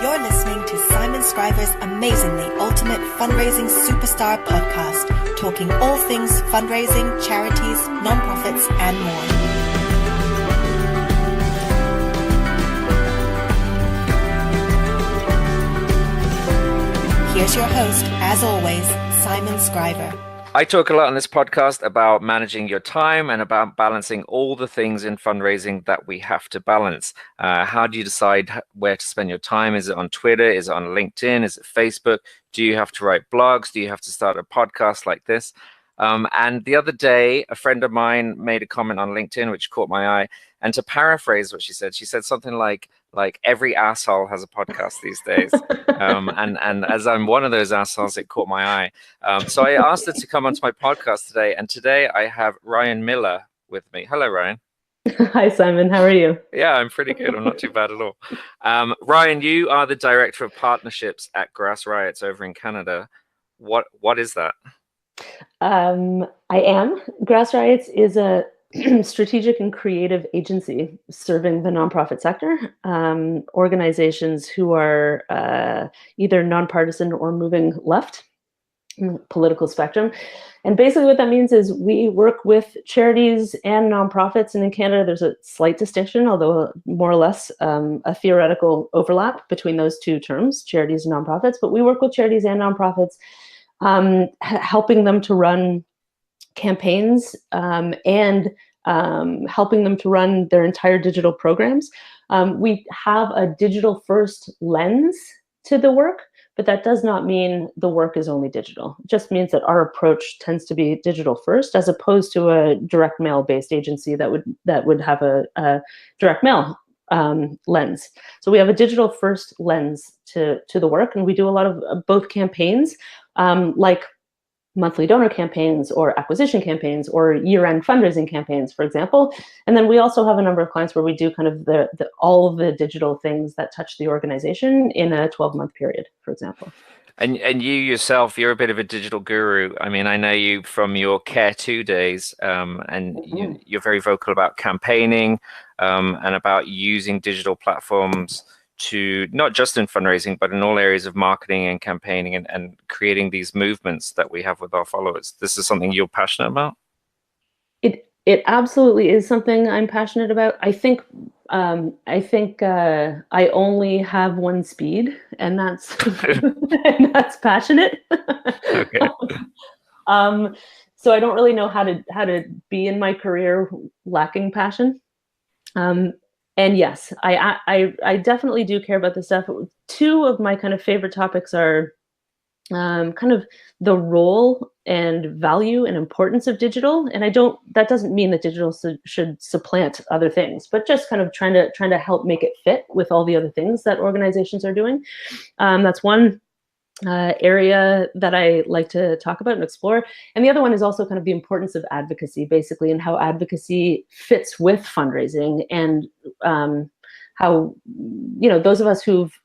You're listening to Simon Scriver's amazingly ultimate fundraising superstar podcast, talking all things fundraising, charities, nonprofits, and more. Here's your host, as always, Simon Scriver. I talk a lot on this podcast about managing your time and about balancing all the things in fundraising that we have to balance. How do you decide where to spend your time? Is it on Twitter? Is it on LinkedIn? Is it Facebook? Do you have to write blogs? Do you have to start a podcast like this? And the other day, a friend of mine made a comment on LinkedIn, which caught my eye. And to paraphrase what she said something like every asshole has a podcast these days. And as I'm one of those assholes, it caught my eye. So I asked her to come onto my podcast today. And today I have Ryann Miller with me. Hello, Ryann. Hi, Simon. How are you? Yeah, I'm pretty good. I'm not too bad at all. Ryann, you are the Director of Partnerships at Grass Riots over in Canada. What is that? I am. Grass Riots is a strategic and creative agency serving the nonprofit sector, organizations who are either nonpartisan or moving left in the political spectrum. And basically what that means is we work with charities and nonprofits. And in Canada, there's a slight distinction, although more or less a theoretical overlap between those two terms, charities and nonprofits. But we work with charities and nonprofits, helping them to run campaigns and helping them to run their entire digital programs. We have a digital first lens to the work, but that does not mean the work is only digital. It just means that our approach tends to be digital first, as opposed to a direct mail based agency that would have a direct mail lens. So we have a digital first lens to the work, and we do a lot of both campaigns, like monthly donor campaigns or acquisition campaigns or year-end fundraising campaigns, for example. And then we also have a number of clients where we do kind of all of the digital things that touch the organization in a 12-month period, for example. And you yourself, you're a bit of a digital guru. I mean, I know you from your Care 2 days, and you're very vocal about campaigning and about using digital platforms to not just in fundraising, but in all areas of marketing and campaigning and creating these movements that we have with our followers. This is something you're passionate about? It absolutely is something I'm passionate about. I think I only have one speed, and that's and that's passionate. Okay. So I don't really know how to be in my career lacking passion. And yes, I definitely do care about this stuff. Two of my kind of favorite topics are kind of the role and value and importance of digital. And that doesn't mean that digital should supplant other things, but just kind of trying to help make it fit with all the other things that organizations are doing. That's one area that I like to talk about and explore. And the other one is also kind of the importance of advocacy, basically, and how advocacy fits with fundraising, and how, those of us who've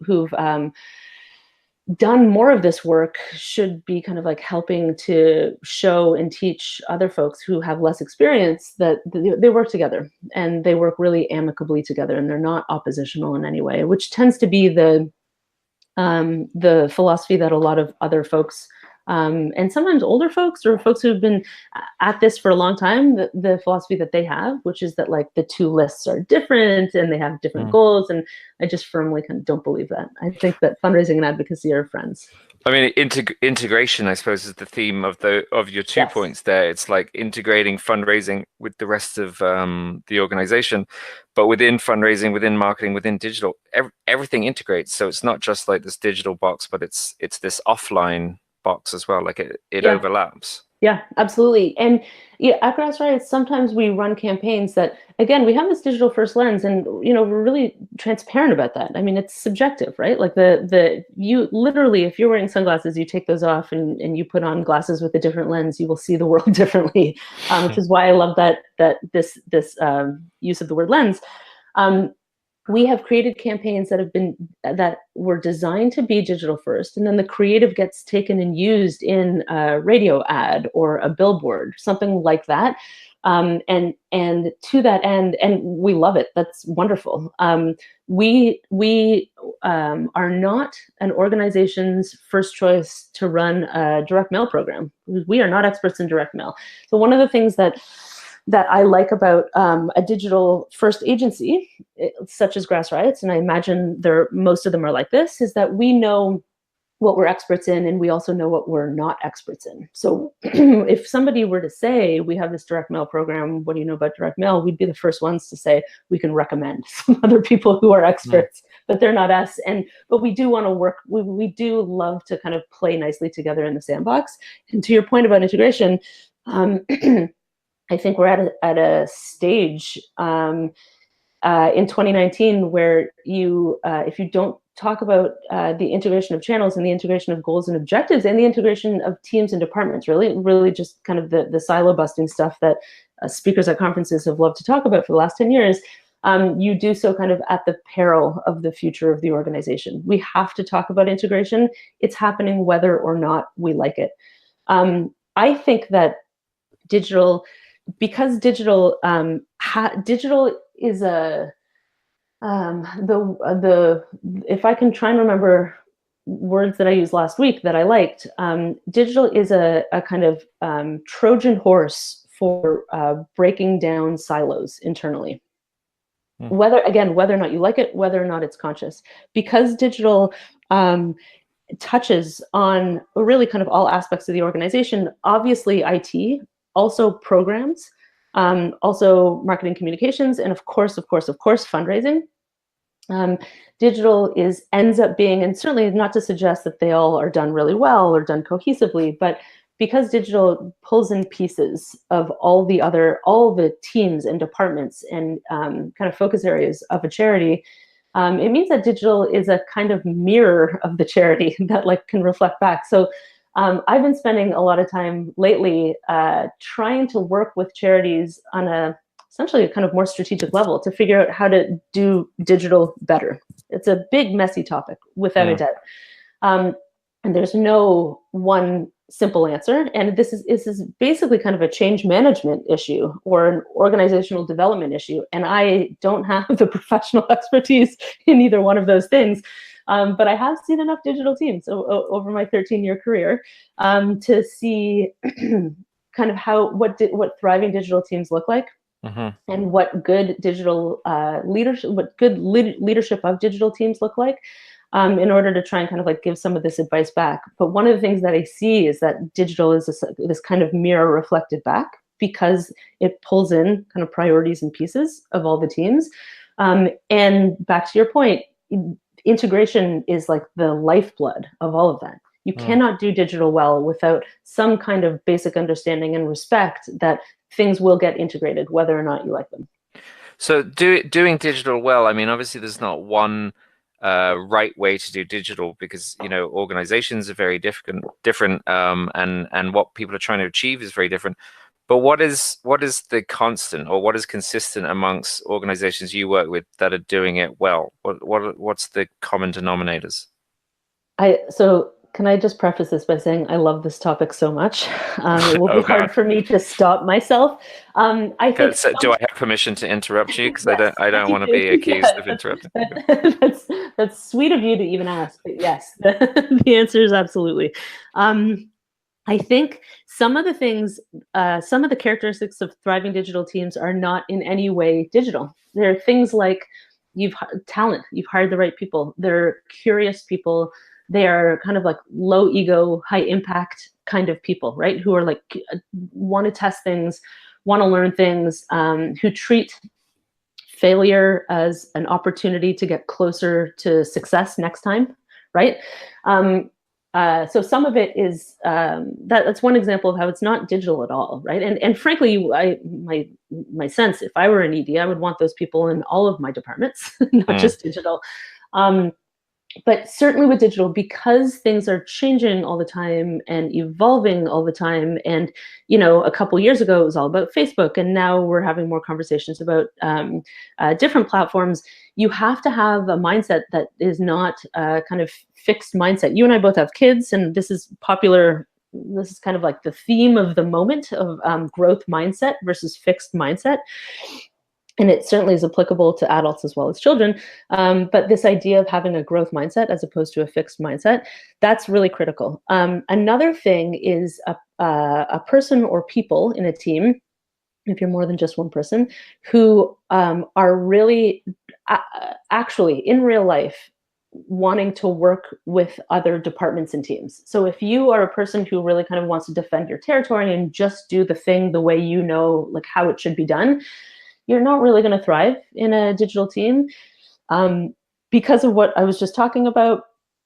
done more of this work should be kind of like helping to show and teach other folks who have less experience that they work together, and they work really amicably together, and they're not oppositional in any way, which tends to be the philosophy that a lot of other folks, and sometimes older folks or folks who've been at this for a long time, the philosophy that they have, which is that like the two lists are different and they have different goals. And I just firmly kind of don't believe that. I think that fundraising and advocacy are friends. I mean, integration, I suppose, is the theme of your 2 points there. It's like integrating fundraising with the rest of the organization, but within fundraising, within marketing, within digital, everything integrates. So it's not just like this digital box, but it's this offline box as well. Like it overlaps. Yeah, absolutely. And at Grass Riots, sometimes we run campaigns that, again, we have this digital first lens, and we're really transparent about that. I mean, it's subjective, right? Like you literally, if you're wearing sunglasses, you take those off and you put on glasses with a different lens, you will see the world differently, which is why I love that this use of the word lens. We have created campaigns that were designed to be digital first, and then the creative gets taken and used in a radio ad or a billboard, something like that. And to that end, and we love it. That's wonderful. We are not an organization's first choice to run a direct mail program. We are not experts in direct mail. So one of the things that I like about a digital first agency, such as Grass Riots, and I imagine most of them are like this, is that we know what we're experts in, and we also know what we're not experts in. So if somebody were to say, we have this direct mail program, what do you know about direct mail? We'd be the first ones to say, we can recommend some other people who are experts, but they're not us. But we do want to work, we do love to kind of play nicely together in the sandbox. And to your point about integration, I think we're at a stage in 2019 where if you don't talk about the integration of channels and the integration of goals and objectives and the integration of teams and departments, really just kind of the silo busting stuff that speakers at conferences have loved to talk about for the last 10 years, you do so kind of at the peril of the future of the organization. We have to talk about integration. It's happening whether or not we like it. I think that because digital is if I can try and remember words that I used last week that I liked, digital is a kind of Trojan horse for breaking down silos internally. Whether or not you like it, whether or not it's conscious, because digital touches on really kind of all aspects of the organization. Obviously, IT, also programs, also marketing communications, and of course, fundraising. Digital ends up being, and certainly not to suggest that they all are done really well or done cohesively, but because digital pulls in pieces of all the teams and departments and kind of focus areas of a charity, it means that digital is a kind of mirror of the charity that can reflect back. So I've been spending a lot of time lately trying to work with charities on essentially a kind of more strategic level to figure out how to do digital better. It's a big, messy topic, without a doubt. And there's no one simple answer. And this is basically kind of a change management issue or an organizational development issue. And I don't have the professional expertise in either one of those things. But I have seen enough digital teams over my 13-year career to see kind of what thriving digital teams look like, and what good digital leadership of digital teams look like, in order to try and kind of give some of this advice back. But one of the things that I see is that digital is this kind of mirror reflected back, because it pulls in kind of priorities and pieces of all the teams. And back to your point, integration is like the lifeblood of all of that. You cannot do digital well without some kind of basic understanding and respect that things will get integrated, whether or not you like them. So doing digital well, I mean, obviously there's not one right way to do digital, because organizations are very different, and what people are trying to achieve is very different. But what is the constant, or what is consistent amongst organizations you work with that are doing it well? What's the common denominators? So can I just preface this by saying I love this topic so much. It will be hard for me to stop myself. I think. So do I have permission to interrupt you? Because yes, I don't want to be accused of interrupting. That's sweet of you to even ask. But yes, the answer is absolutely. I think some of the things, some of the characteristics of thriving digital teams are not in any way digital. There are things like talent, you've hired the right people, they're curious people, they are kind of low ego, high impact kind of people, right? Who are want to test things, want to learn things, who treat failure as an opportunity to get closer to success next time, right? So some of it is that's one example of how it's not digital at all, right? And frankly, my sense, if I were an ED, I would want those people in all of my departments, not just digital. But certainly with digital, because things are changing all the time and evolving all the time, and a couple years ago it was all about Facebook, and now we're having more conversations about different platforms. You have to have a mindset that is not a kind of fixed mindset. You and I both have kids, and this is popular. This is kind of like the theme of the moment of growth mindset versus fixed mindset. and it certainly is applicable to adults as well as children. But this idea of having a growth mindset as opposed to a fixed mindset, that's really critical. Another thing is a person or people in a team, if you're more than just one person, who are really actually in real life wanting to work with other departments and teams. So if you are a person who really kind of wants to defend your territory and just do the thing the way you know, like how it should be done, you're not really going to thrive in a digital team, because of what I was just talking about.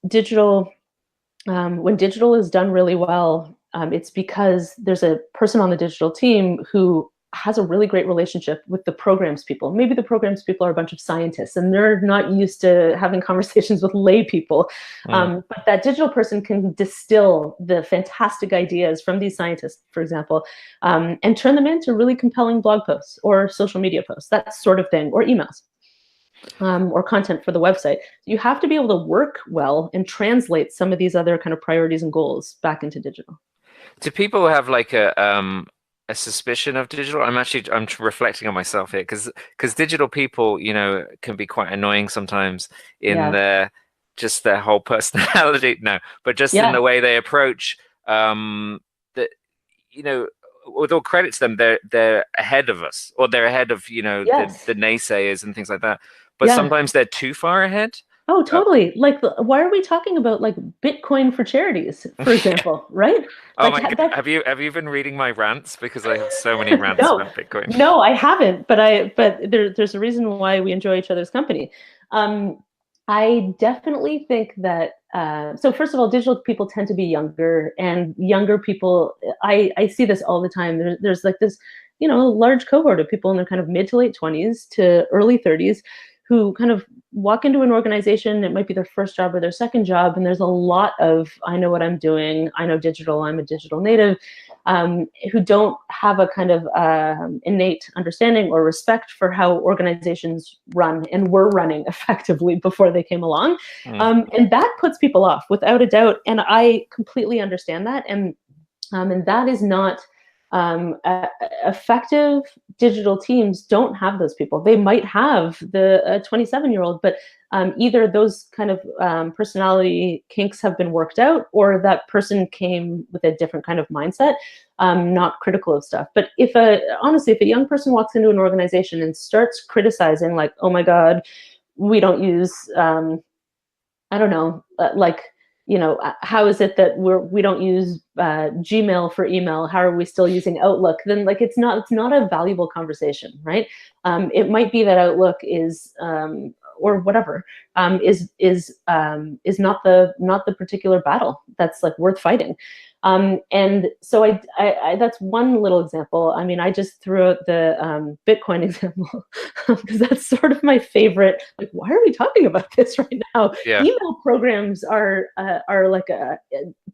Digital, when digital is done really well, it's because there's a person on the digital team who has a really great relationship with the programs people. Maybe the programs people are a bunch of scientists and they're not used to having conversations with lay people. But that digital person can distill the fantastic ideas from these scientists, for example, and turn them into really compelling blog posts or social media posts, that sort of thing, or emails. Or content for the website. You have to be able to work well and translate some of these other kind of priorities and goals back into digital. Do people have like a suspicion of digital? I'm reflecting on myself here because digital people, you know, can be quite annoying sometimes in their whole personality. No, but just in the way they approach that, you know, with all credit to them, they're ahead of us, or they're ahead of, you know, the naysayers and things like that. But sometimes they're too far ahead. Oh, totally. Like, why are we talking about like Bitcoin for charities, for example, right? Oh Like, my God. Have you been reading my rants? Because I have so many rants about Bitcoin. No, I haven't. But there's a reason why we enjoy each other's company. I definitely think that. So first of all, digital people tend to be younger, and younger people. I see this all the time. There's like this, you know, large cohort of people in their kind of mid to late 20s to early 30s who kind of walk into an organization. It might be their first job or their second job, and there's a lot of, I know what I'm doing, I know digital, I'm a digital native, who don't have a kind of innate understanding or respect for how organizations run and were running effectively before they came along. And that puts people off without a doubt. And I completely understand that. And that is not, effective digital teams don't have those people. They might have the 27-year-old, but either those kind of personality kinks have been worked out, or that person came with a different kind of mindset, not critical of stuff. But honestly, if a young person walks into an organization and starts criticizing, like, oh my God, we don't use, I don't know, like, you know, how is it that we don't use Gmail for email? How are we still using Outlook? Then, like, it's not a valuable conversation, right? It might be that Outlook is, or whatever, is not the particular battle that's like worth fighting. And so I that's one little example. I mean, I just threw out the Bitcoin example because that's sort of my favorite. Like, why are we talking about this right now? Yeah. Email programs are like a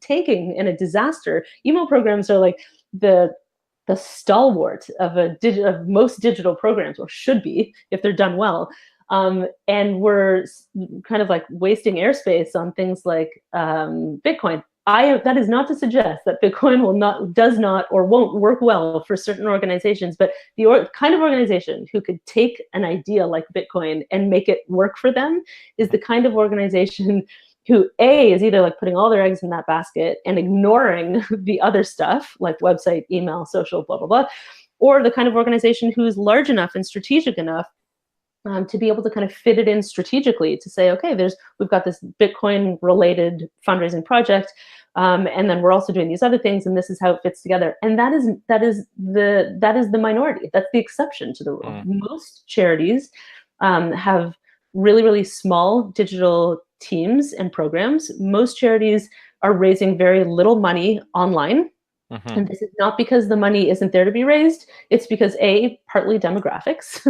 tanking and a disaster. Email programs are like the stalwart of most digital programs, or should be if they're done well. And we're kind of like wasting airspace on things like Bitcoin. That is not to suggest that Bitcoin does not or won't work well for certain organizations, but the kind of organization who could take an idea like Bitcoin and make it work for them is the kind of organization who is either like putting all their eggs in that basket and ignoring the other stuff like website, email, social, blah, blah, blah, or the kind of organization who's large enough and strategic enough to be able to kind of fit it in strategically to say, okay, we've got this Bitcoin related fundraising project, and then we're also doing these other things, and this is how it fits together. And that is the minority. That's the exception to the rule. Most charities have really, really small digital teams and programs. Most charities are raising very little money online. And this is not because the money isn't there to be raised. It's because partly demographics.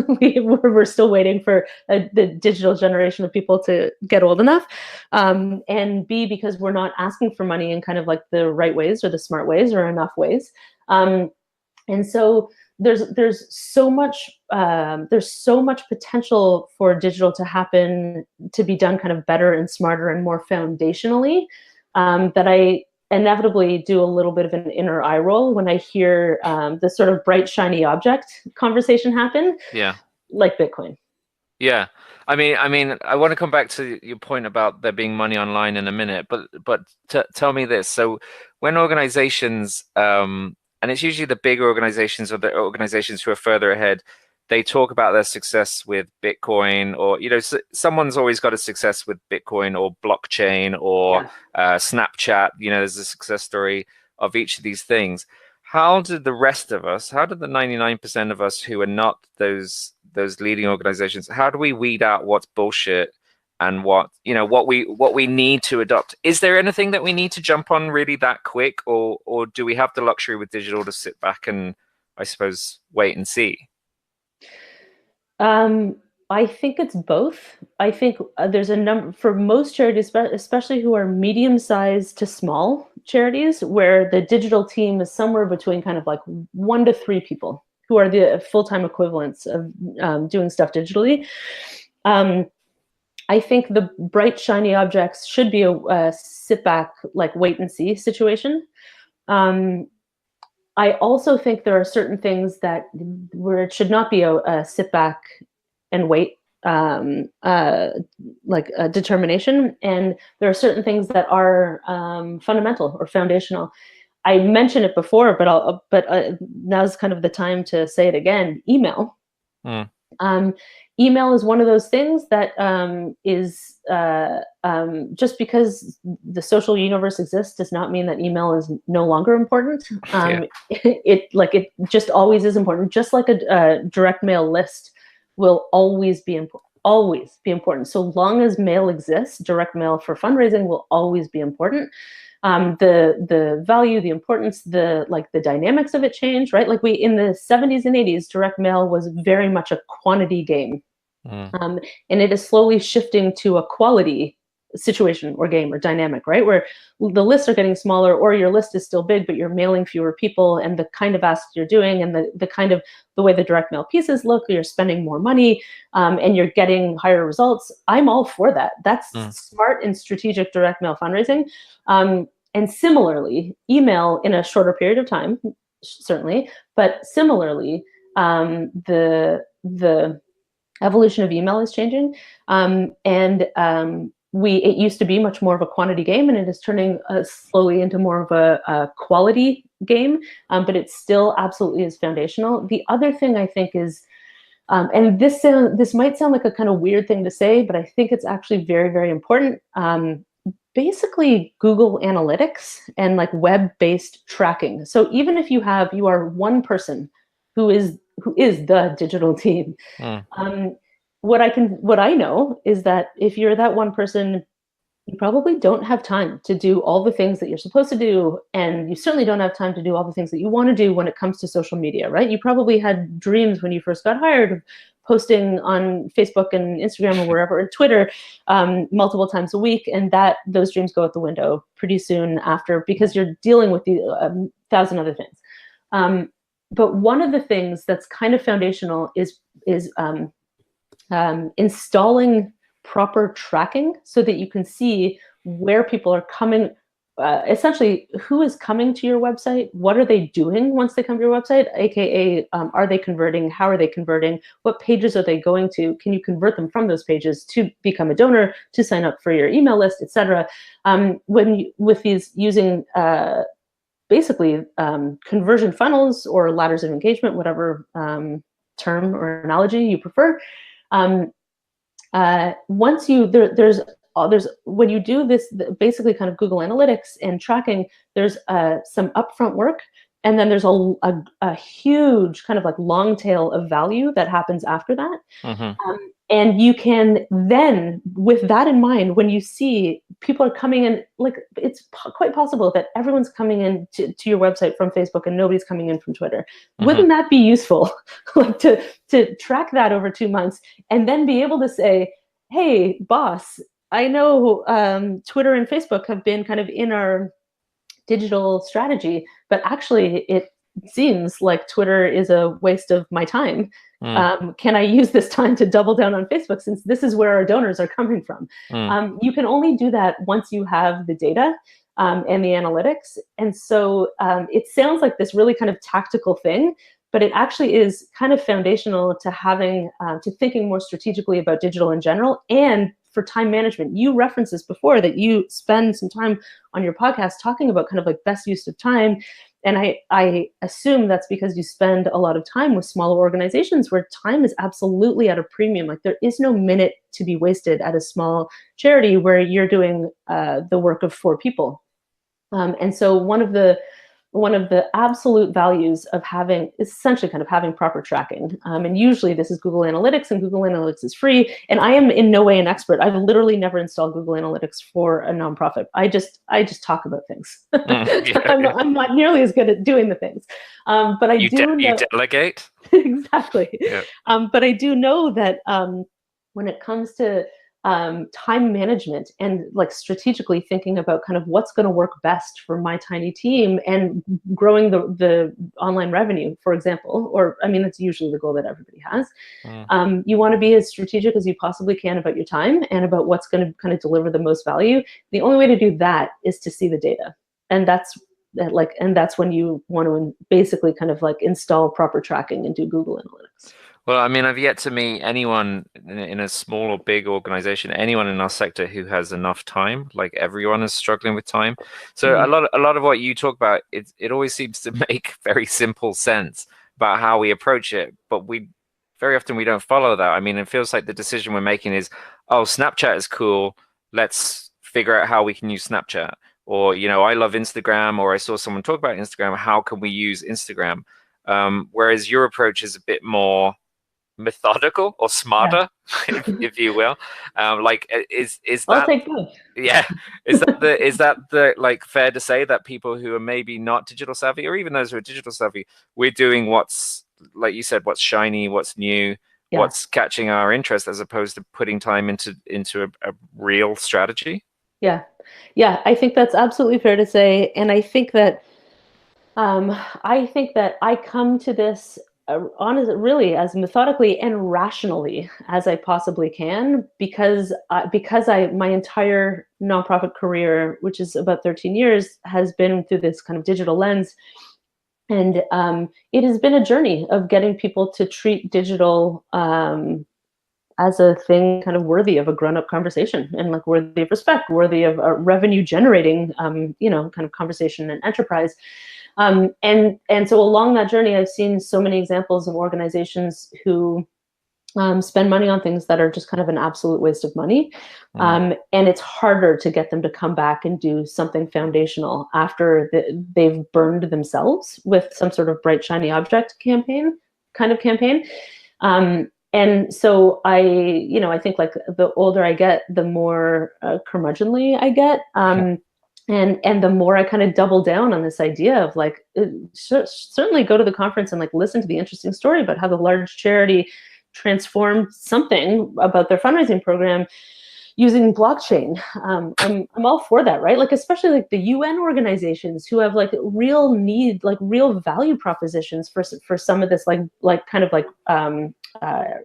We're still waiting for the digital generation of people to get old enough. And B, because we're not asking for money in kind of like the right ways or the smart ways or enough ways. And so there's so much potential for digital to happen, to be done kind of better and smarter and more foundationally, that I inevitably do a little bit of an inner eye roll when I hear the sort of bright, shiny object conversation happen. Yeah. like Bitcoin. Yeah. I want to come back to your point about there being money online in a minute, but tell me this. So when organizations, and it's usually the bigger organizations or the organizations who are further ahead, they talk about their success with Bitcoin, or someone's always got a success with Bitcoin or blockchain or Snapchat. There's a success story of each of these things. How did the rest of us, how did the 99% of us who are not those leading organizations, how do we weed out what's bullshit and what we need to adopt? Is there anything that we need to jump on really that quick, or do we have the luxury with digital to sit back and, I suppose, wait and see? I think it's both. I think there's a number for most charities, especially who are medium-sized to small charities, where the digital team is somewhere between kind of like 1 to 3 people who are the full-time equivalents of doing stuff digitally. I think the bright, shiny objects should be a sit back, like wait and see situation. I also think there are certain things where it should not be a sit back and wait, like a determination. And there are certain things that are fundamental or foundational. I mentioned it before, but now's kind of the time to say it again. Email. Email is one of those things that is just because the social universe exists does not mean that email is no longer important. It just always is important. Just like a direct mail list will always be important. Always be important. So long as mail exists, direct mail for fundraising will always be important. The value, the importance, the dynamics of it change, right? Like in the 70s and 80s, direct mail was very much a quantity game. And it is slowly shifting to a quality situation or game or dynamic, right? Where the lists are getting smaller, or your list is still big, but you're mailing fewer people, and the kind of asks you're doing and the way the direct mail pieces look, you're spending more money, and you're getting higher results. I'm all for that. That's smart and strategic direct mail fundraising. And similarly, email in a shorter period of time, certainly, but similarly, the evolution of email is changing, it used to be much more of a quantity game, and it is turning slowly into more of a quality game, but it still absolutely is foundational. The other thing I think is, and this might sound like a kind of weird thing to say, but I think it's actually very, very important. Basically, Google Analytics and like web-based tracking. So even if you are one person who is the digital team. What I know is that if you're that one person, you probably don't have time to do all the things that you're supposed to do, and you certainly don't have time to do all the things that you want to do when it comes to social media, right? You probably had dreams when you first got hired of posting on Facebook and Instagram or wherever, and Twitter, multiple times a week, and those dreams go out the window pretty soon after, because you're dealing with the 1,000 other things. But one of the things that's kind of foundational is installing proper tracking so that you can see where people are coming, essentially who is coming to your website, what are they doing once they come to your website, aka are they converting, how are they converting, what pages are they going to, can you convert them from those pages to become a donor, to sign up for your email list, etc. With these using basically conversion funnels or ladders of engagement, whatever term or analogy you prefer. When you do this, basically kind of Google Analytics and tracking, there's some upfront work, and then there's a huge kind of like long tail of value that happens after that. And you can then, with that in mind, when you see people are coming in, like it's quite possible that everyone's coming in to your website from Facebook and nobody's coming in from Twitter. Wouldn't that be useful, like to track that over 2 months and then be able to say, hey, boss, I know Twitter and Facebook have been kind of in our digital strategy, but actually it seems like Twitter is a waste of my time. Can I use this time to double down on Facebook, since this is where our donors are coming from? You can only do that once you have the data and the analytics. And so it sounds like this really kind of tactical thing, but it actually is kind of foundational to having, to thinking more strategically about digital in general and for time management. You referenced this before, that you spend some time on your podcast talking about kind of like best use of time. And I assume that's because you spend a lot of time with smaller organizations where time is absolutely at a premium. Like there is no minute to be wasted at a small charity where you're doing the work of 4 people. And so one of the absolute values of having, essentially kind of having proper tracking. And usually this is Google Analytics, and Google Analytics is free. And I am in no way an expert. I've literally never installed Google Analytics for a nonprofit. I just talk about things. I'm not nearly as good at doing the things. But I do know, you delegate. Exactly. Yeah. But I do know that when it comes to time management and like strategically thinking about kind of what's going to work best for my tiny team and growing the online revenue, for example, or I mean, that's usually the goal that everybody has. You want to be as strategic as you possibly can about your time and about what's going to kind of deliver the most value. The only way to do that is to see the data. And that's when you want to basically kind of like install proper tracking and do Google Analytics. Well, I mean, I've yet to meet anyone in a small or big organization, anyone in our sector who has enough time. Like everyone is struggling with time. So a lot of what you talk about, it always seems to make very simple sense about how we approach it, but very often we don't follow that. I mean, it feels like the decision we're making is, oh, Snapchat is cool. Let's figure out how we can use Snapchat. Or, I love Instagram, or I saw someone talk about Instagram. How can we use Instagram? Whereas your approach is a bit more methodical or smarter, if you will. Is that, I'll take both. Yeah, is that the like fair to say that people who are maybe not digital savvy, or even those who are digital savvy, we're doing what's, like you said, what's shiny, what's new, what's catching our interest, as opposed to putting time into a real strategy? Yeah, I think that's absolutely fair to say, and I think that I come to this really as methodically and rationally as I possibly can, because my entire nonprofit career, which is about 13 years, has been through this kind of digital lens. And it has been a journey of getting people to treat digital as a thing kind of worthy of a grown-up conversation, and like worthy of respect, worthy of a revenue generating, kind of conversation and enterprise. And so along that journey, I've seen so many examples of organizations who spend money on things that are just kind of an absolute waste of money. And it's harder to get them to come back and do something foundational after they've burned themselves with some sort of bright, shiny object campaign. And so I think like the older I get, the more curmudgeonly I get. And the more I kind of double down on this idea of like, certainly go to the conference and like listen to the interesting story about how the large charity transformed something about their fundraising program using blockchain. I'm all for that, right? Like, especially like the UN organizations who have like real need, like real value propositions for some of this like kind of like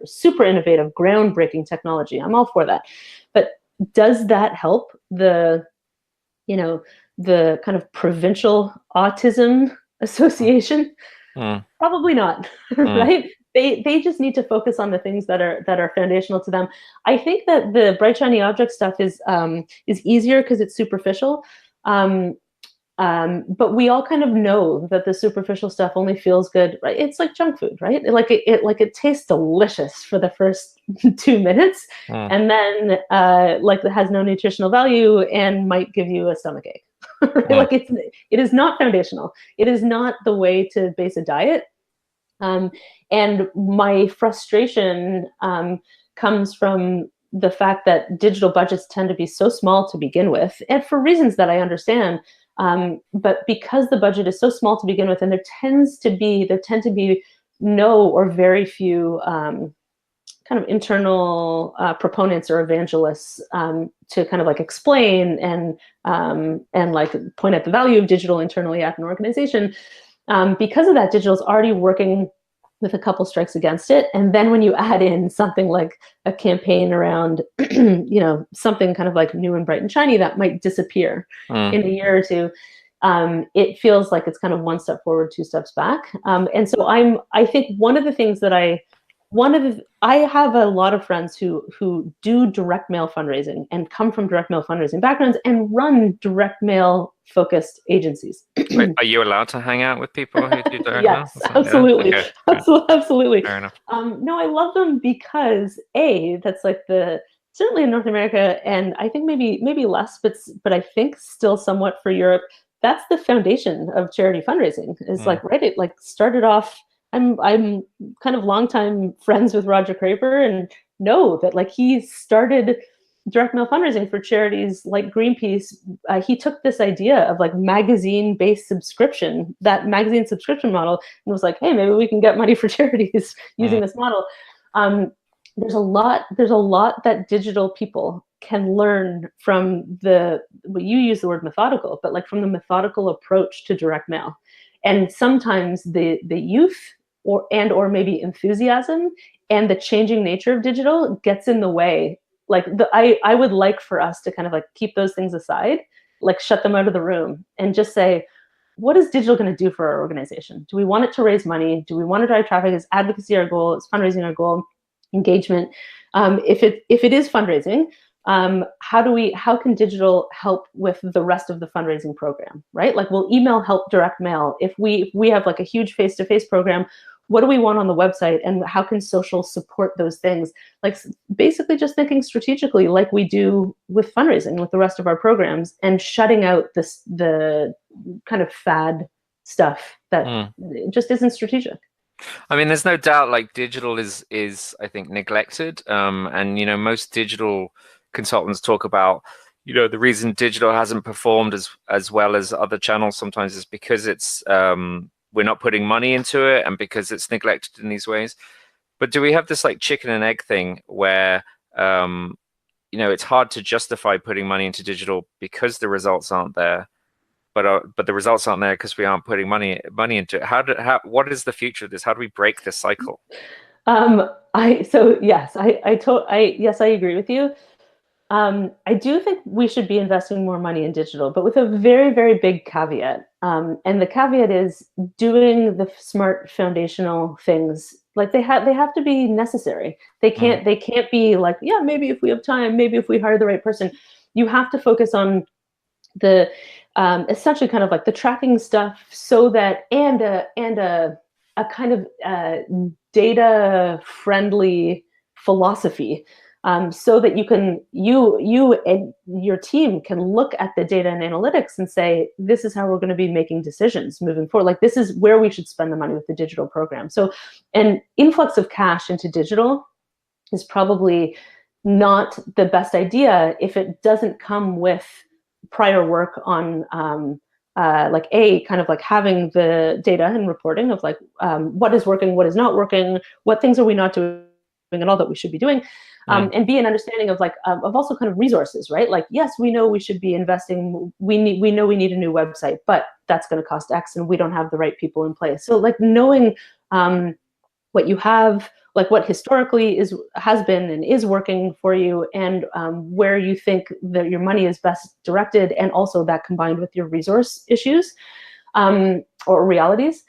super innovative, groundbreaking technology. I'm all for that. But does that help the kind of provincial autism association? Probably not, right? They just need to focus on the things that are foundational to them. I think that the bright shiny object stuff is easier because it's superficial. But we all kind of know that the superficial stuff only feels good, right? It's like junk food, right? It tastes delicious for the first 2 minutes, and then it has no nutritional value and might give you a stomachache. Like it is not foundational. It is not the way to base a diet. And my frustration comes from the fact that digital budgets tend to be so small to begin with, and for reasons that I understand. But because the budget is so small to begin with, and there tend to be no or very few kind of internal proponents or evangelists to kind of like explain and like point out the value of digital internally at an organization. Because of that, digital is already working with a couple strikes against it. And then when you add in something like a campaign around, something kind of like new and bright and shiny that might disappear in a year or two, it feels like it's kind of one step forward, two steps back. And so I think one of the things that I have a lot of friends who do direct mail fundraising and come from direct mail fundraising backgrounds and run direct mail focused agencies. Wait, are you allowed to hang out with people who do direct mail? Yes, absolutely. Yeah? Okay. Absolutely. Fair enough. No, I love them because that's like certainly in North America, and I think maybe less, but I think still somewhat for Europe. That's the foundation of charity fundraising. Is like, right, it like started off. I'm kind of longtime friends with Roger Craper and know that like he started direct mail fundraising for charities like Greenpeace. He took this idea of like magazine-based subscription, that magazine subscription model, and was like, hey, maybe we can get money for charities using this model. There's a lot that digital people can learn from you use the word methodical, but like from the methodical approach to direct mail. And sometimes the youth or maybe enthusiasm and the changing nature of digital gets in the way. Like I would like for us to kind of like keep those things aside, like shut them out of the room and just say, what is digital going to do for our organization? Do we want it to raise money? Do we want to drive traffic? Is advocacy our goal? Is fundraising our goal? Engagement? If it is fundraising, how can digital help with the rest of the fundraising program, right? Like, will email help direct mail? If we have like a huge face-to-face program, what do we want on the website, and how can social support those things? Like basically just thinking strategically like we do with fundraising with the rest of our programs, and shutting out the kind of fad stuff that just isn't strategic. I mean, there's no doubt like digital is I think neglected. And, you know, most digital consultants talk about, you know, the reason digital hasn't performed as well as other channels sometimes is because it's we're not putting money into it and because it's neglected in these ways. But do we have this like chicken and egg thing where, you know, it's hard to justify putting money into digital because the results aren't there, but the results aren't there because we aren't putting money into it? What is the future of this? How do we break this cycle? Yes, I agree with you. I do think we should be investing more money in digital, but with a very, very big caveat. And the caveat is doing the smart foundational things. Like they have to be necessary. They can't be like, yeah, maybe if we have time, maybe if we hire the right person. You have to focus on the essentially kind of like the tracking stuff, so that and a kind of data friendly philosophy. So that you and your team can look at the data and analytics and say, this is how we're going to be making decisions moving forward. Like, this is where we should spend the money with the digital program. So an influx of cash into digital is probably not the best idea if it doesn't come with prior work on like kind of like having the data and reporting of like what is working, what is not working, what things are we not doing and all that we should be doing. And be an understanding of like of also kind of resources, right? Like, yes, we know we should be investing. We know we need a new website, but that's going to cost X, and we don't have the right people in place. So like knowing what you have, like what historically has been and is working for you, and where you think that your money is best directed, and also that combined with your resource issues or realities.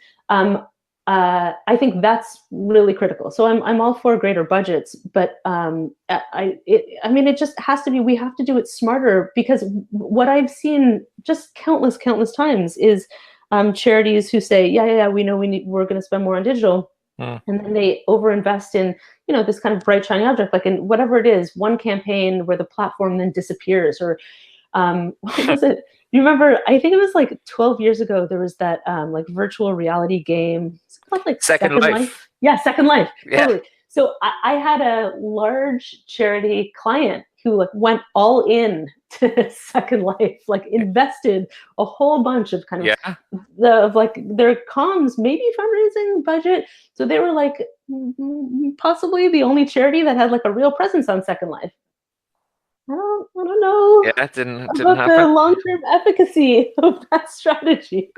I think that's really critical. So I'm all for greater budgets, but it just has to be. We have to do it smarter, because what I've seen just countless times is charities who say, yeah, we know we're going to spend more on digital, and then they overinvest in this kind of bright shiny object, like in whatever it is, one campaign where the platform then disappears, or what was it? You remember, I think it was like 12 years ago, there was that like virtual reality game. It's called like Second Life. Yeah, Second Life. Yeah. Totally. So I had a large charity client who like went all in to Second Life, like invested a whole bunch of kind of like their comms, maybe fundraising budget. So they were like possibly the only charity that had like a real presence on Second Life. I don't know. Yeah, that didn't about happen. The long-term efficacy of that strategy.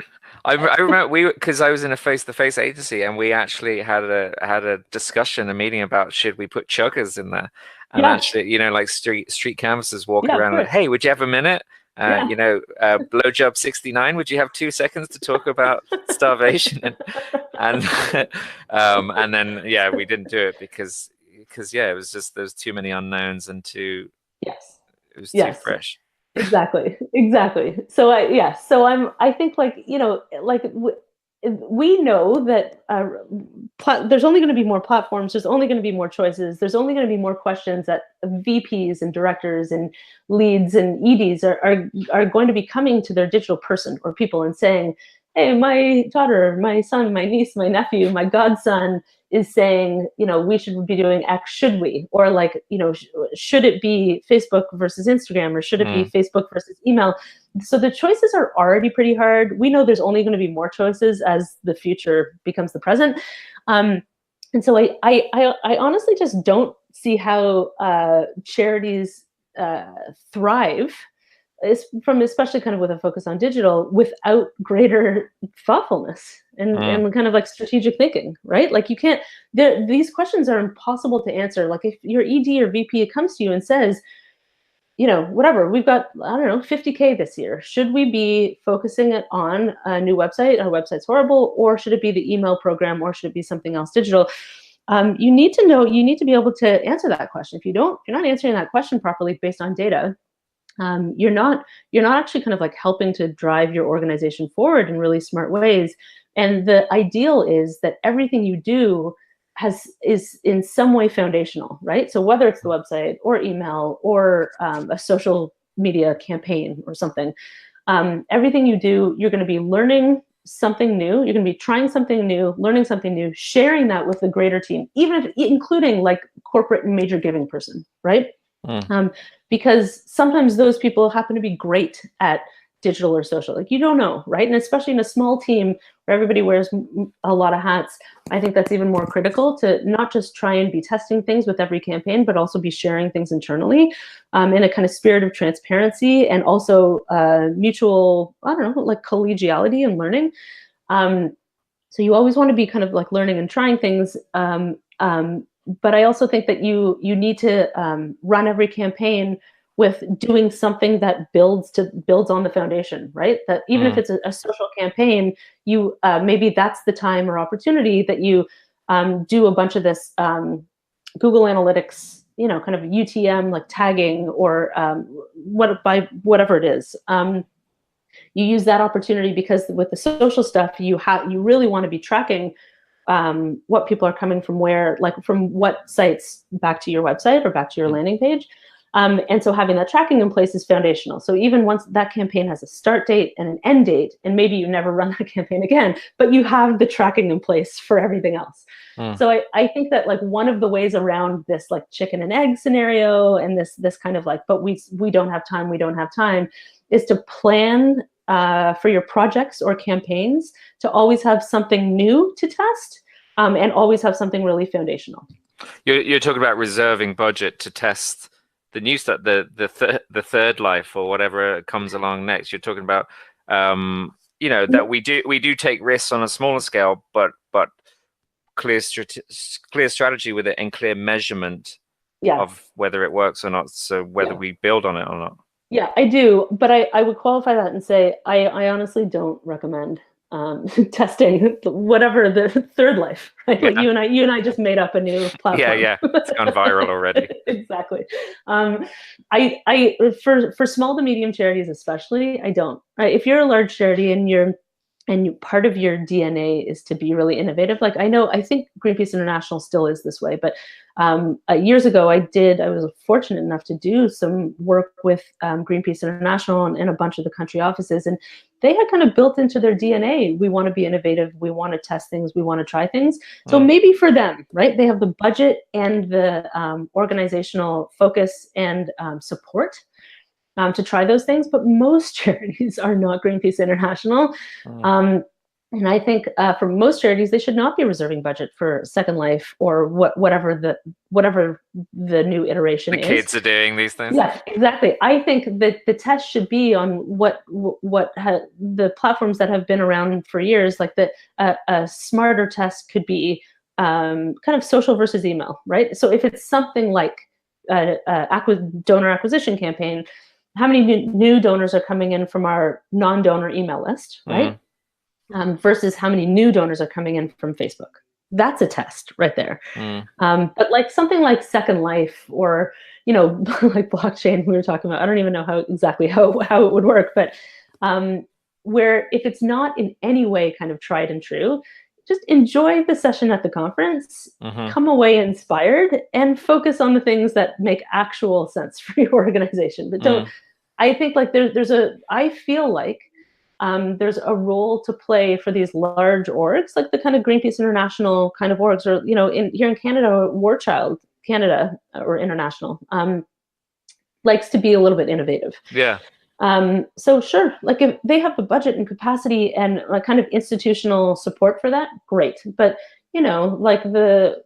I remember because I was in a face-to-face agency, and we actually had a discussion, a meeting about should we put chuggers in there, and actually, like street canvassers walking around like, hey, would you have a minute? Yeah. Blowjob 69. Would you have 2 seconds to talk about starvation? And and then we didn't do it because it was just there's too many unknowns and Yes. it was too Yes. fresh. Exactly. So I think we know that there's only going to be more platforms. There's only going to be more choices. There's only going to be more questions that VPs and directors and leads and EDs are going to be coming to their digital person or people and saying, hey, my daughter, my son, my niece, my nephew, my godson is saying, we should be doing X, should we? Or should it be Facebook versus Instagram, or should it be Facebook versus email? So the choices are already pretty hard. We know there's only going to be more choices as the future becomes the present. And so I honestly just don't see how charities thrive, especially kind of with a focus on digital, without greater thoughtfulness and kind of like strategic thinking, right? Like you can't, these questions are impossible to answer. Like if your ED or VP comes to you and says, whatever, we've got, I don't know, 50K this year. Should we be focusing it on a new website? Our website's horrible. Or should it be the email program? Or should it be something else digital? You need to be able to answer that question. If you're not answering that question properly based on data, you're not actually kind of like helping to drive your organization forward in really smart ways. And the ideal is that everything you do is in some way foundational, right? So whether it's the website or email or a social media campaign or something, everything you do, you're going to be learning something new. You're going to be trying something new, learning something new, sharing that with the greater team, including like corporate and major giving person, right? Because sometimes those people happen to be great at digital or social. Like you don't know, right? And especially in a small team where everybody wears a lot of hats, I think that's even more critical to not just try and be testing things with every campaign, but also be sharing things internally in a kind of spirit of transparency and also mutual, I don't know, like collegiality and learning. So you always want to be kind of like learning and trying things. But I also think that you need to run every campaign with doing something that builds on the foundation, right? That even if it's a social campaign, you maybe that's the time or opportunity that you do a bunch of this Google Analytics, kind of UTM like tagging or whatever it is. You use that opportunity because with the social stuff, you really want to be tracking what people are coming from where, like from what sites back to your website or back to your landing page. And so having that tracking in place is foundational. So even once that campaign has a start date and an end date, and maybe you never run that campaign again, but you have the tracking in place for everything else. So I think that like one of the ways around this like chicken and egg scenario and this kind of like, but we don't have time is to plan for your projects or campaigns to always have something new to test and always have something really foundational. You're talking about reserving budget to test the new stuff, the third life or whatever comes along next. You're talking about that we do take risks on a smaller scale, but clear strategy with it and clear measurement of whether it works or not. So whether we build on it or not. Yeah, I do, but I would qualify that and say I honestly don't recommend testing whatever the third life, right? Yeah. Like you and I just made up a new platform. Yeah, it's gone viral already. Exactly. I for small to medium charities especially, I don't. Right? If you're a large charity and part of your DNA is to be really innovative. Like I think Greenpeace International still is this way, but years ago I was fortunate enough to do some work with Greenpeace International and a bunch of the country offices, and they had kind of built into their DNA, we want to be innovative, we want to test things, we want to try things. So maybe for them, right, they have the budget and the organizational focus and support to try those things, but most charities are not Greenpeace International. And I think for most charities, they should not be reserving budget for Second Life or whatever the new iteration is. The kids are doing these things. Yeah, exactly. I think that the test should be on the platforms that have been around for years. Like a smarter test could be kind of social versus email, right? So if it's something like a donor acquisition campaign, how many new donors are coming in from our non-donor email list, right? Versus how many new donors are coming in from Facebook. That's a test right there. But like something like Second Life or, like blockchain we were talking about, I don't even know how it would work, but where if it's not in any way kind of tried and true, just enjoy the session at the conference, come away inspired, and focus on the things that make actual sense for your organization. But don't, I think like I feel like there's a role to play for these large orgs, like the kind of Greenpeace International kind of orgs, or, here in Canada, War Child Canada or International likes to be a little bit innovative. Yeah. So sure, like if they have the budget and capacity and like kind of institutional support for that, great. But like the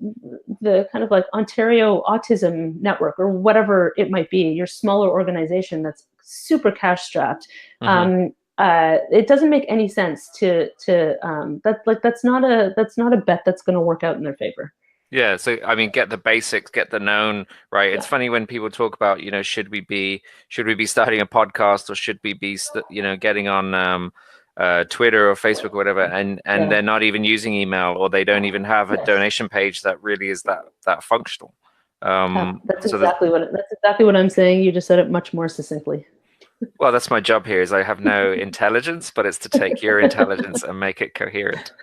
kind of like Ontario Autism Network or whatever it might be, your smaller organization that's super cash strapped. It doesn't make any sense to that's not a bet that's going to work out in their favor. Yeah, so I mean, get the basics, get the known, right? It's funny when people talk about, should we be starting a podcast, or should we be, getting on Twitter or Facebook or whatever, and they're not even using email, or they don't even have a donation page that really is that functional. That's exactly what I'm saying. You just said it much more succinctly. Well, that's my job here, is I have no intelligence, but it's to take your intelligence and make it coherent.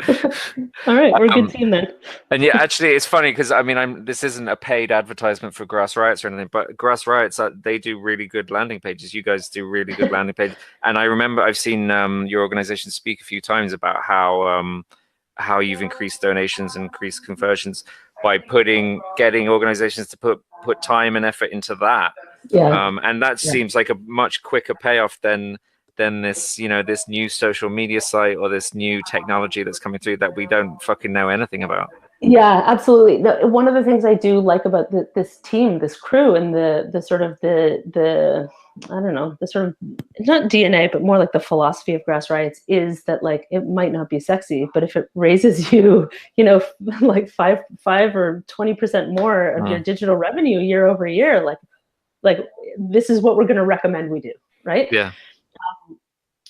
All right, we're a good team then. And yeah, actually, it's funny because I mean, this isn't a paid advertisement for Grass Riots or anything, but Grass Riots, they do really good landing pages. You guys do really good landing pages, and I remember I've seen your organization speak a few times about how you've increased donations and increased conversions by getting organizations to put time and effort into that. Yeah. And that seems like a much quicker payoff than this, this new social media site or this new technology that's coming through that we don't fucking know anything about. Yeah, absolutely. One of the things I do like about this team, this crew, and the sort of the I don't know, the sort of, not DNA, but more like the philosophy of Grass Riots, is that like it might not be sexy, but if it raises you, like 5 or 20% more of your digital revenue year over year, like this is what we're going to recommend we do, right? Yeah.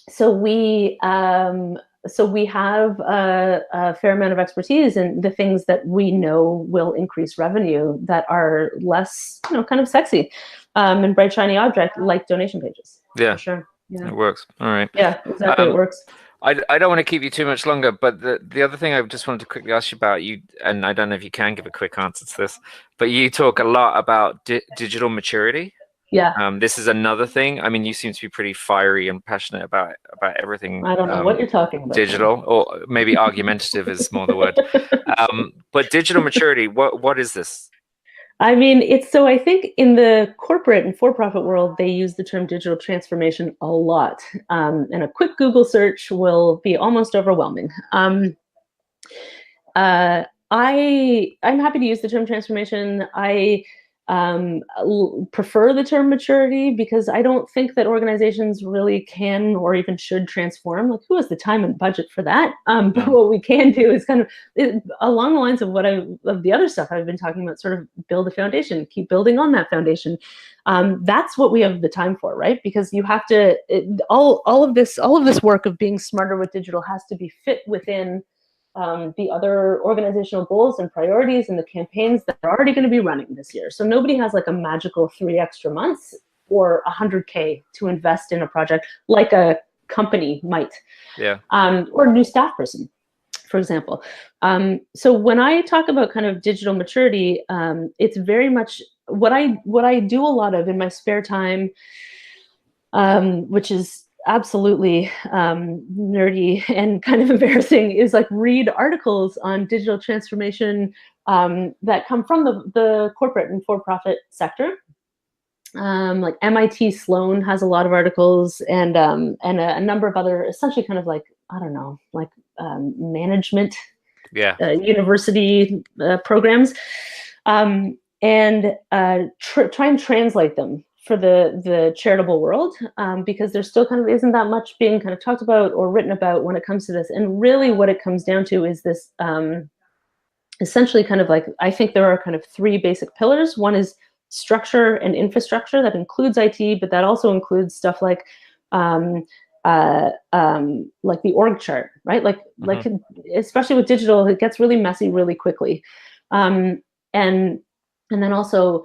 So we have a fair amount of expertise in the things that we know will increase revenue that are less, kind of sexy, and bright shiny object like donation pages. Yeah, for sure. Yeah, it works. All right. Yeah, exactly. It works. I don't want to keep you too much longer, but the other thing I just wanted to quickly ask you about, and I don't know if you can give a quick answer to this, but you talk a lot about digital maturity. Yeah. This is another thing. I mean, you seem to be pretty fiery and passionate about everything. I don't know what you're talking about. Digital, or maybe argumentative is more the word. But digital maturity, what is this? I mean, I think in the corporate and for-profit world, they use the term digital transformation a lot. And a quick Google search will be almost overwhelming. I'm happy to use the term transformation. I prefer the term maturity because I don't think that organizations really can or even should transform. Like, who has the time and budget for that? But what we can do is kind of along the lines of of the other stuff I've been talking about, sort of build a foundation, keep building on that foundation. That's what we have the time for, right? Because you have to, all of this work of being smarter with digital has to be fit within the other organizational goals and priorities and the campaigns that are already going to be running this year. So nobody has like a magical 3 extra months or $100K to invest in a project like a company might. Yeah. Or a new staff person, for example. So when I talk about kind of digital maturity, it's very much what I do a lot of in my spare time, which is absolutely nerdy and kind of embarrassing, is like read articles on digital transformation that come from the corporate and for-profit sector. Like MIT Sloan has a lot of articles, and a number of other, essentially kind of like, I don't know, like management university programs, and try and translate them for the charitable world, because there still kind of isn't that much being kind of talked about or written about when it comes to this. And really what it comes down to is this, essentially kind of like, I think there are kind of 3 basic pillars. One is structure and infrastructure that includes IT, but that also includes stuff like the org chart, right? Like especially with digital, it gets really messy really quickly, and then also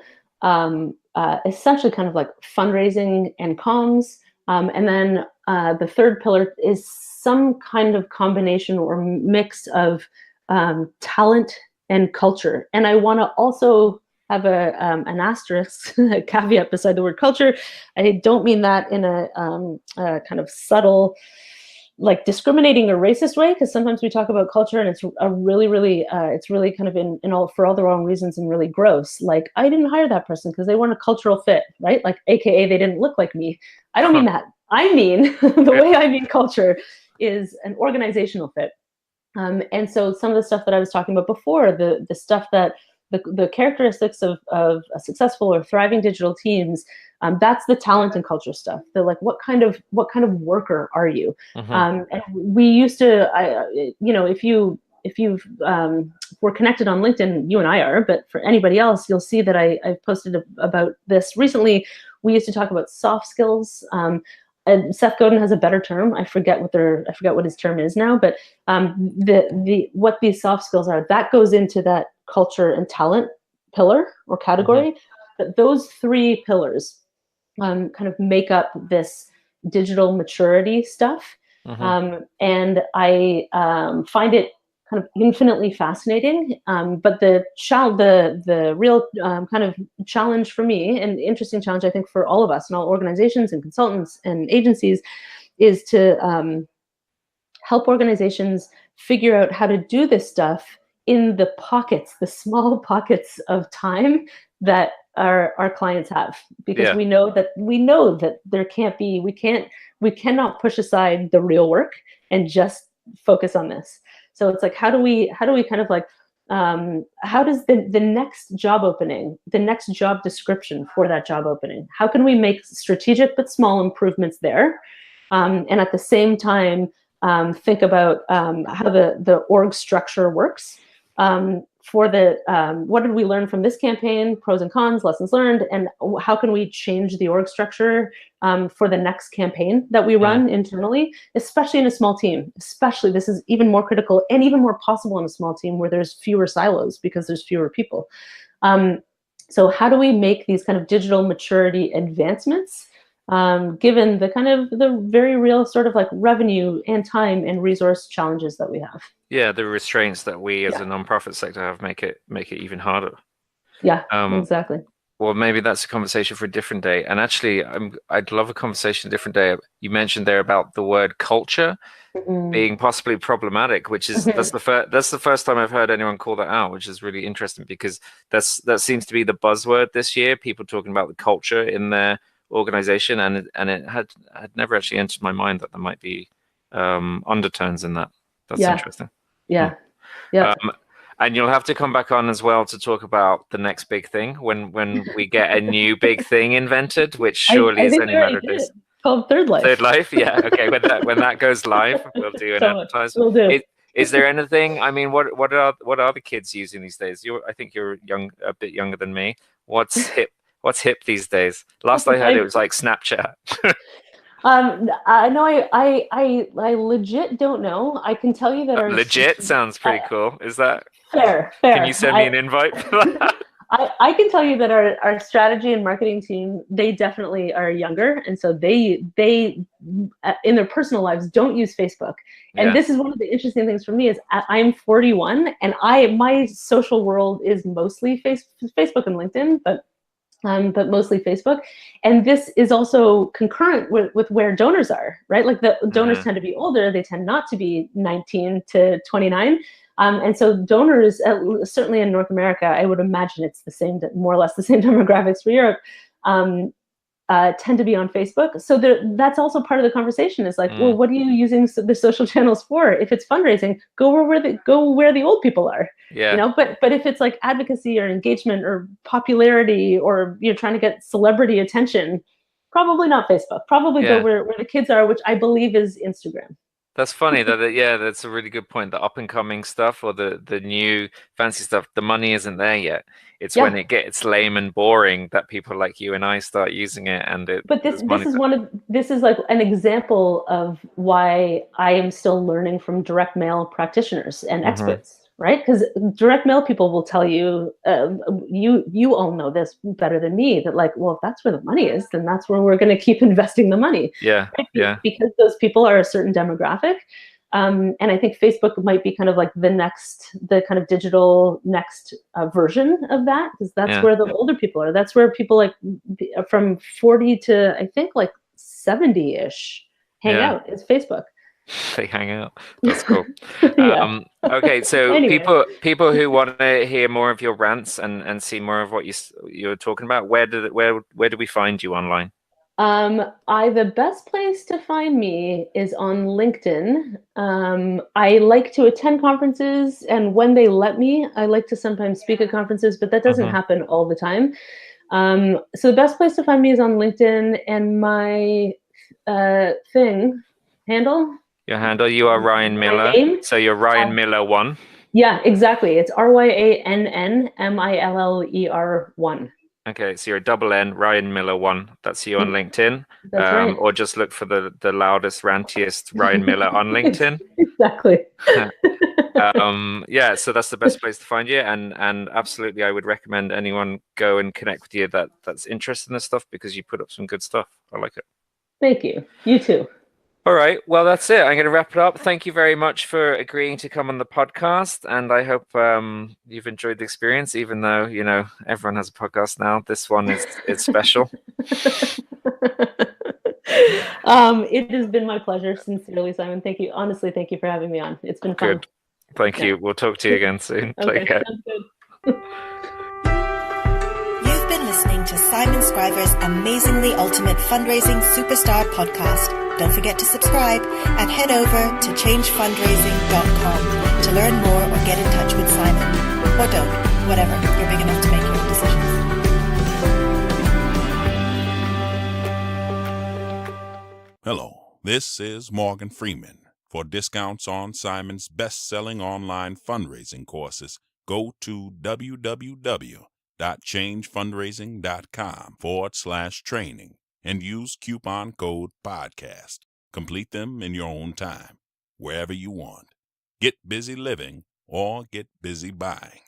essentially kind of like fundraising and comms, and then the third pillar is some kind of combination or mix of talent and culture. And I want to also have an asterisk, a caveat beside the word culture. I don't mean that in a kind of subtle, like discriminating or racist way, because sometimes we talk about culture and it's a really it's really kind of in all for all the wrong reasons and really gross. Like, I didn't hire that person because they weren't a cultural fit, right? Like, AKA they didn't look like me. I don't mean that. I mean the way I mean culture is an organizational fit. And so some of the stuff that I was talking about before, the stuff that the characteristics of a successful or thriving digital teams, that's the talent and culture stuff. They're like, what kind of worker are you? And we used to, if we're connected on LinkedIn, you and I are, but for anybody else, you'll see that I've posted about this recently. We used to talk about soft skills. And Seth Godin has a better term. I forget what his term is now, but what these soft skills are, that goes into that culture and talent pillar or category. But those three pillars kind of make up this digital maturity stuff. And I find it kind of infinitely fascinating. But the real kind of challenge for me, and interesting challenge, I think, for all of us and all organizations and consultants and agencies, is to help organizations figure out how to do this stuff in the small pockets of time that our clients have, because we know that there can't be, we cannot push aside the real work and just focus on this. So it's like, how do we kind of like, how does the next job opening, the next job description for that job opening, how can we make strategic but small improvements there? And at the same time, think about how the org structure works. For what did we learn from this campaign, pros and cons, lessons learned, and how can we change the org structure for the next campaign that we run internally, especially in a small team. Especially, this is even more critical and even more possible in a small team where there's fewer silos because there's fewer people. So how do we make these kind of digital maturity advancements, given the kind of the very real sort of like revenue and time and resource challenges that we have? Yeah, the restraints that we as a nonprofit sector have make it even harder. Yeah, exactly. Well, maybe that's a conversation for a different day. And actually, I'd love a conversation a different day. You mentioned there about the word culture being possibly problematic, which is that's the first time I've heard anyone call that out, which is really interesting, because that seems to be the buzzword this year. People talking about the culture in their organization, and it had never actually entered my mind that there might be undertones in that. That's interesting. Yeah. And you'll have to come back on as well to talk about the next big thing when we get a new big thing invented, which surely is only a matter of days. Called Third Life. Third Life, yeah. Okay, when that goes live, we'll do an advertisement. We'll do. Is there anything? I mean, what are the kids using these days? I think you're a bit younger than me. What's hip? What's hip these days? Last I heard, it was like Snapchat. I know. I legit don't know. I can tell you that our legit sounds pretty cool. Is that fair? Can you send me an invite for that? I can tell you that our strategy and marketing team, they definitely are younger, and so they in their personal lives don't use Facebook. And this is one of the interesting things for me is I'm 41, and my social world is mostly Facebook and LinkedIn, but mostly Facebook. And this is also concurrent with where donors are, right? Like the donors tend to be older. They tend not to be 19 to 29. And so donors, certainly in North America, I would imagine it's more or less the same demographics for Europe, tend to be on Facebook. So that's also part of the conversation is like, well, what are you using the social channels for? If it's fundraising, go where the old people are. Yeah. You know, but if it's like advocacy or engagement or popularity or you're trying to get celebrity attention, probably not Facebook. Probably go where the kids are, which I believe is Instagram. That's funny that's a really good point. The up and coming stuff or the new fancy stuff, the money isn't there yet. It's when Yeah. it gets lame and boring that people like you and I start using it, and But there's money. this is like an example of why I am still learning from direct mail practitioners and experts, right? Because direct mail people will tell you, you all know this better than me, that like, well, if that's where the money is, then that's where we're going to keep investing the money. Yeah, right? yeah, Because those people are a certain demographic. And I think Facebook might be kind of like the kind of digital next version of that, because that's where the older people are. That's where people like from 40 to I think like 70-ish hang out is Facebook. They hang out. That's cool. Yeah. Okay, so Anyway. people who want to hear more of your rants and see more of what you're talking about, where do we find you online? The best place to find me is on LinkedIn. I like to attend conferences, and when they let me, I like to sometimes speak at conferences, but that doesn't happen all the time. So the best place to find me is on LinkedIn, and my handle. Your handle, you are Ryann Miller. Name? So you're Ryann Miller 1. Yeah, exactly. It's RYANNMILLER 1. Okay, so you're a double N, Ryann Miller 1. That's you on LinkedIn. That's right. Or just look for the loudest, rantiest Ryann Miller on LinkedIn. Exactly. Yeah, so that's the best place to find you, and absolutely, I would recommend anyone go and connect with you that's interested in this stuff, because you put up some good stuff. I like it. Thank you. You too. All right, well, that's it. I'm going to wrap it up. Thank you very much for agreeing to come on the podcast, and I hope you've enjoyed the experience, even though, everyone has a podcast now. This one is special. It has been my pleasure, sincerely, Simon. Thank you. Honestly, thank you for having me on. It's been fun. Good. Thank you. We'll talk to you again soon. Okay, Take care. sounds good. You've been listening to Simon Scriver's Amazingly Ultimate Fundraising Superstar podcast. Don't forget to subscribe and head over to changefundraising.com to learn more or get in touch with Simon. Or don't. Whatever. You're big enough to make your own decisions. Hello, this is Morgan Freeman. For discounts on Simon's best-selling online fundraising courses, go to www.changefundraising.com/training and use coupon code podcast. Complete them in your own time, wherever you want. Get busy living or get busy buying.